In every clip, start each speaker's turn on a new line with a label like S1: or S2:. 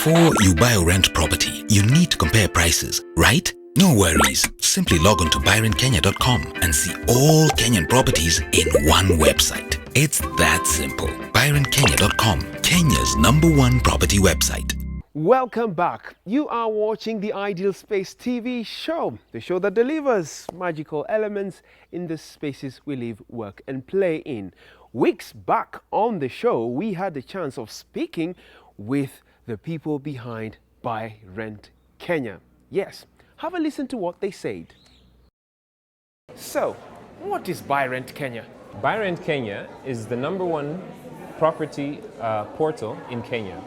S1: Before you buy or rent property, you need to compare prices, right? No worries. Simply log on to BuyRentKenya.com and see all Kenyan properties in one website. It's that simple. BuyRentKenya.com, Kenya's #1 property website.
S2: Welcome back. You are watching the Ideal Space TV show, the show that delivers magical elements in the spaces we live, work and play in. Weeks back on the show, we had the chance of speaking with the people behind BuyRentKenya. Yes, have a listen to what they said. So, what is BuyRentKenya?
S3: BuyRentKenya is the #1 property portal in Kenya.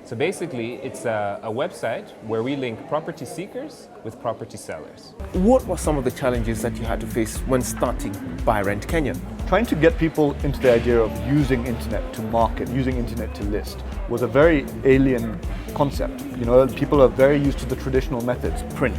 S3: So basically, it's a website where we link property seekers with property sellers.
S2: What were some of the challenges that you had to face when starting BuyRentKenya?
S4: Trying to get people into the idea of using internet to market, using internet to list, was a very alien concept. You know, people are very used to the traditional methods, print,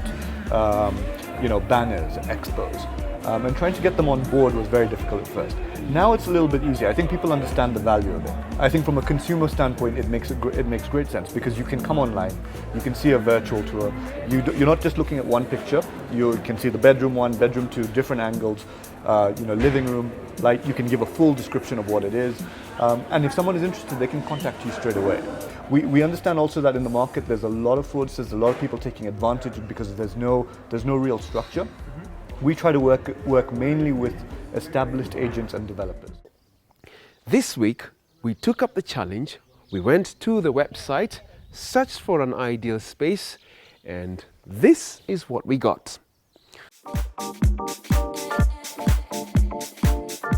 S4: banners, expos. And trying to get them on board was very difficult at first. Now it's a little bit easier. I think people understand the value of it. I think from a consumer standpoint, it makes great sense because you can come online, you can see a virtual tour. You're not just looking at one picture. You can see the bedroom 1, bedroom 2, different angles, living room, like you can give a full description of what it is. And if someone is interested, they can contact you straight away. We understand also that in the market there's a lot of fraudsters, a lot of people taking advantage because there's no real structure. We try to work mainly with established agents and developers.
S2: This week, we took up the challenge. We went to the website, searched for an ideal space, and this is what we got.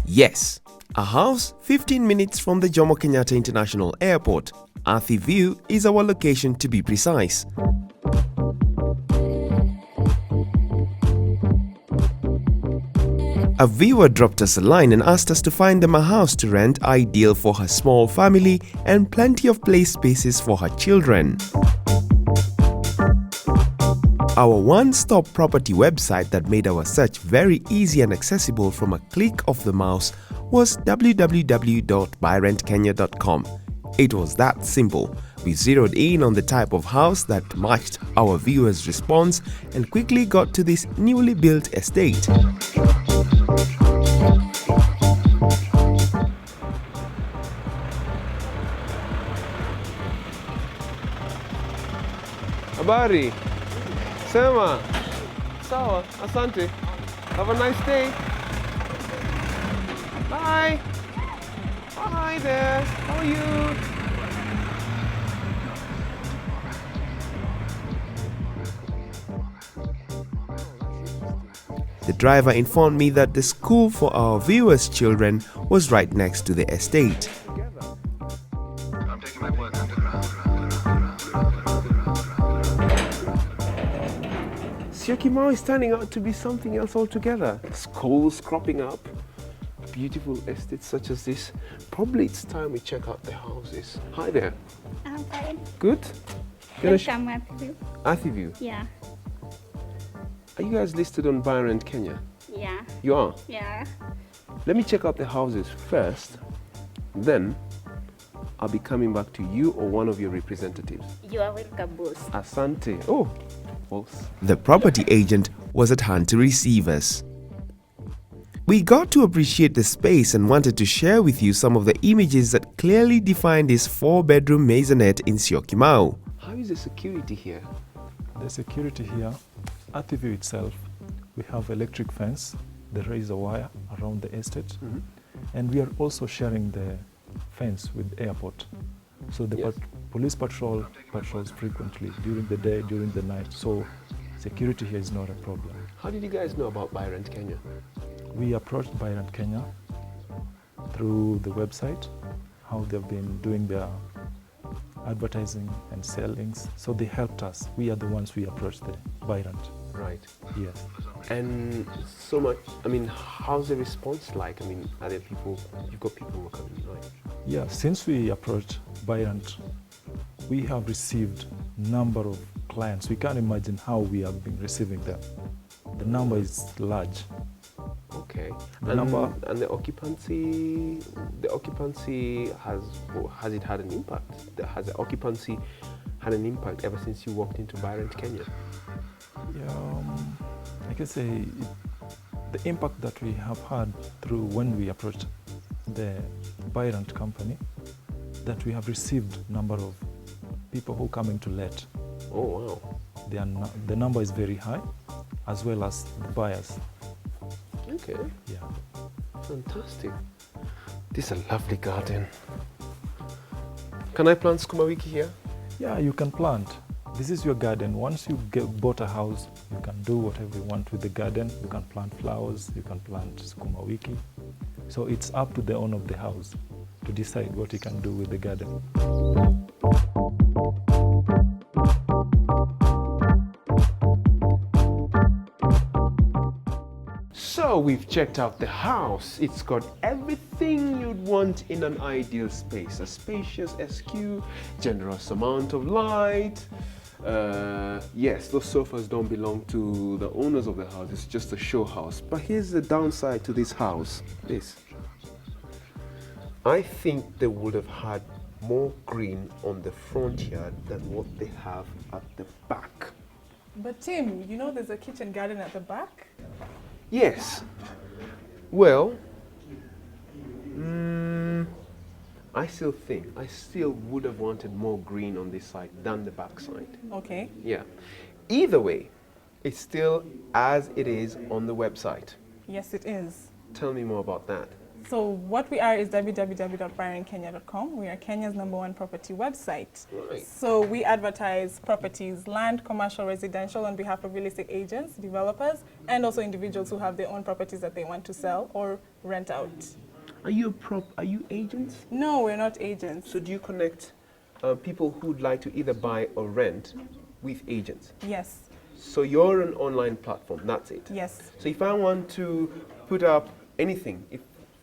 S2: Yes, a house 15 minutes from the Jomo Kenyatta International Airport. Athi View is our location to be precise. A viewer dropped us a line and asked us to find them a house to rent ideal for her small family and plenty of play spaces for her children. Our one-stop property website that made our search very easy and accessible from a click of the mouse was www.BuyRentKenya.com. It was that simple. We zeroed in on the type of house that matched our viewers' response and quickly got to this newly built estate. Habari. Sema. Sawa. Asante. Have a nice day. Bye. Hi there. How are you? The driver informed me that the school for our viewers' children was right next to the estate.
S5: I'm taking my work underground.
S2: Syokimau is turning out to be something else altogether. Schools cropping up, beautiful estates such as this. Probably it's time we check out the houses. Hi there.
S6: I'm fine.
S2: Good?
S6: Welcome, Athi View.
S2: Athi View.
S6: Yeah.
S2: Are you guys listed on BuyRentKenya?
S6: Yeah.
S2: You are?
S6: Yeah.
S2: Let me check out the houses first. Then I'll be coming back to you or one of your representatives.
S6: You are welcome, boss.
S2: Asante. Oh, boss.
S7: The property agent was at hand to receive us. We got to appreciate the space and wanted to share with you some of the images that clearly define this 4-bedroom maisonette in Syokimau.
S2: How is the security here?
S8: The security here, Athi View itself, we have electric fence, the razor wire around the estate, and we are also sharing the fence with airport. So the police patrols frequently during the day, during the night. So security here is not a problem.
S2: How did you guys know about BuyRentKenya?
S8: We approached BuyRentKenya through the website, how they've been doing their advertising and sellings. So they helped us. We are the ones we approached the BuyRent.
S2: Right.
S8: Yes.
S2: And so much, how's the response like? Are there people, you've got people who are coming, right?
S8: Yeah, since we approached BuyRent, we have received number of clients. We can't imagine how we have been receiving them. The number is large.
S2: Okay.
S8: The number
S2: and the occupancy has it had an impact? Has the occupancy had an impact ever since you walked into BuyRentKenya?
S8: Yeah, I can say the impact that we have had through when we approached the BuyRent company, that we have received number of people who coming to let.
S2: Oh, wow.
S8: The number is very high, as well as the buyers.
S2: Okay,
S8: Yeah.
S2: fantastic. This is a lovely garden. Can I plant sukuma wiki here?
S8: Yeah, you can plant. This is your garden. Once you bought a house, you can do whatever you want with the garden. You can plant flowers, you can plant sukuma wiki. So it's up to the owner of the house to decide what he can do with the garden.
S2: So we've checked out the house. It's got everything you'd want in an ideal space. A spacious SQ, generous amount of light. Yes, those sofas don't belong to the owners of the house. It's just a show house. But here's the downside to this house. I think they would have had more green on the front yard than what they have at the back.
S9: But Tim, you know there's a kitchen garden at the back?
S2: Yes. Well, I still would have wanted more green on this side than the back side.
S9: Okay.
S2: Yeah. Either way, it's still as it is on the website.
S9: Yes, it is.
S2: Tell me more about that.
S9: So what we are is www.BuyRentKenya.com. We are Kenya's #1 property website.
S2: Right.
S9: So we advertise properties, land, commercial, residential, on behalf of real estate agents, developers, and also individuals who have their own properties that they want to sell or rent out.
S2: Are you agents?
S9: No, we're not agents.
S2: So do you connect people who'd like to either buy or rent with agents?
S9: Yes.
S2: So you're an online platform, that's it?
S9: Yes.
S2: So if I want to put up anything,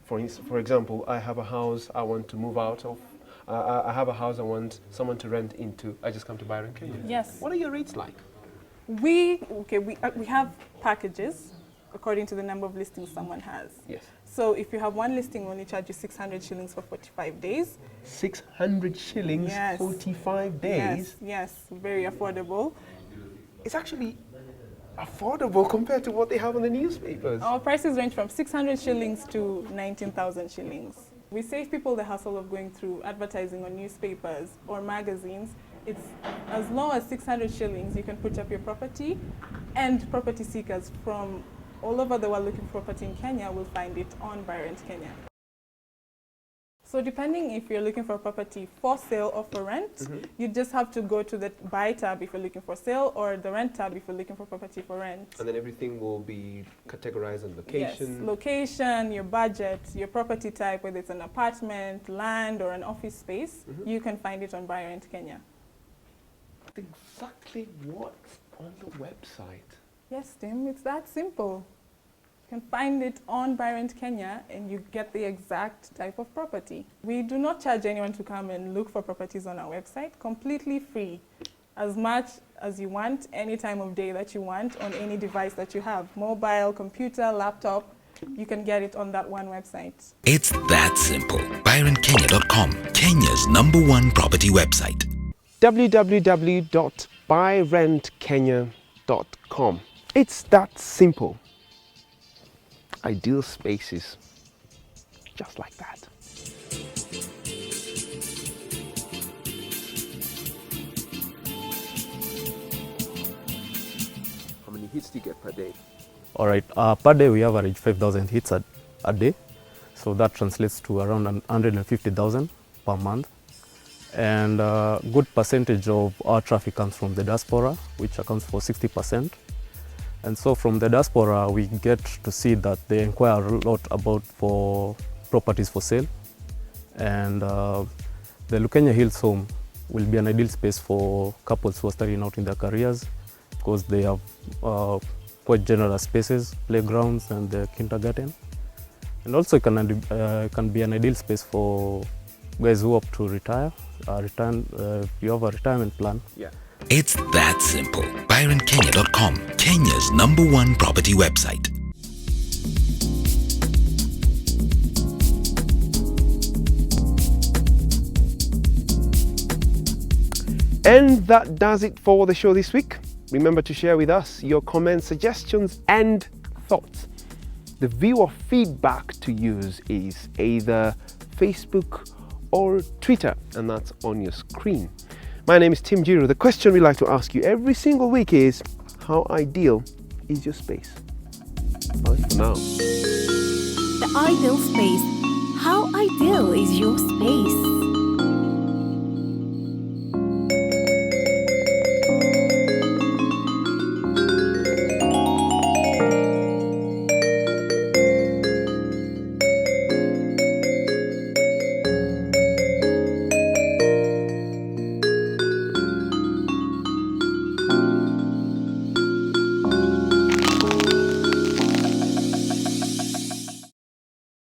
S2: for example, I have a house I want to move out of, I have a house I want someone to rent into, I just come to BuyRentKenya?
S9: Yes.
S2: What are your rates like?
S9: We have packages according to the number of listings someone has.
S2: Yes.
S9: So if you have one listing, we only charge you 600 shillings for 45 days.
S2: 600 shillings,
S9: Yes.
S2: 45 days?
S9: Yes, very affordable.
S2: It's actually affordable compared to what they have on the newspapers.
S9: Our prices range from 600 shillings to 19,000 shillings. We save people the hassle of going through advertising on newspapers or magazines. It's as low as 600 shillings. You can put up your property, and property seekers from all over the world looking for property in Kenya will find it on BuyRentKenya. So depending if you're looking for a property for sale or for rent, you just have to go to the buy tab if you're looking for sale, or the rent tab if you're looking for property for rent.
S2: And then everything will be categorized on location.
S9: Yes, location, your budget, your property type, whether it's an apartment, land, or an office space, you can find it on BuyRentKenya.
S2: Exactly what's on the website.
S9: Yes, Tim, it's that simple. You can find it on BuyRentKenya and you get the exact type of property. We do not charge anyone to come and look for properties on our website, completely free. As much as you want, any time of day that you want, on any device that you have, mobile, computer, laptop, you can get it on that one website.
S1: It's that simple. BuyRentKenya.com, Kenya's #1 property website.
S2: www.BuyRentKenya.com. It's that simple. Ideal spaces, just like that. How many hits do you get per day?
S10: All right, per day we average 5,000 hits a day. So that translates to around 150,000 per month. And a good percentage of our traffic comes from the diaspora, which accounts for 60%. And so from the diaspora, we get to see that they inquire a lot about for properties for sale. And the Lukenya Hills home will be an ideal space for couples who are starting out in their careers, because they have quite generous spaces, playgrounds, and the kindergarten. And also it can be an ideal space for guys who opt to retire. You have a retirement plan.
S2: Yeah.
S1: It's that simple. BuyRentKenya.com, Kenya's #1 property website.
S2: And that does it for the show this week. Remember to share with us your comments, suggestions, and thoughts. The viewer feedback to use is either Facebook or Twitter, and that's on your screen. My name is Tim Giro. The question we like to ask you every single week is, how ideal is your space? Bye for now.
S11: The ideal space. How ideal is your space?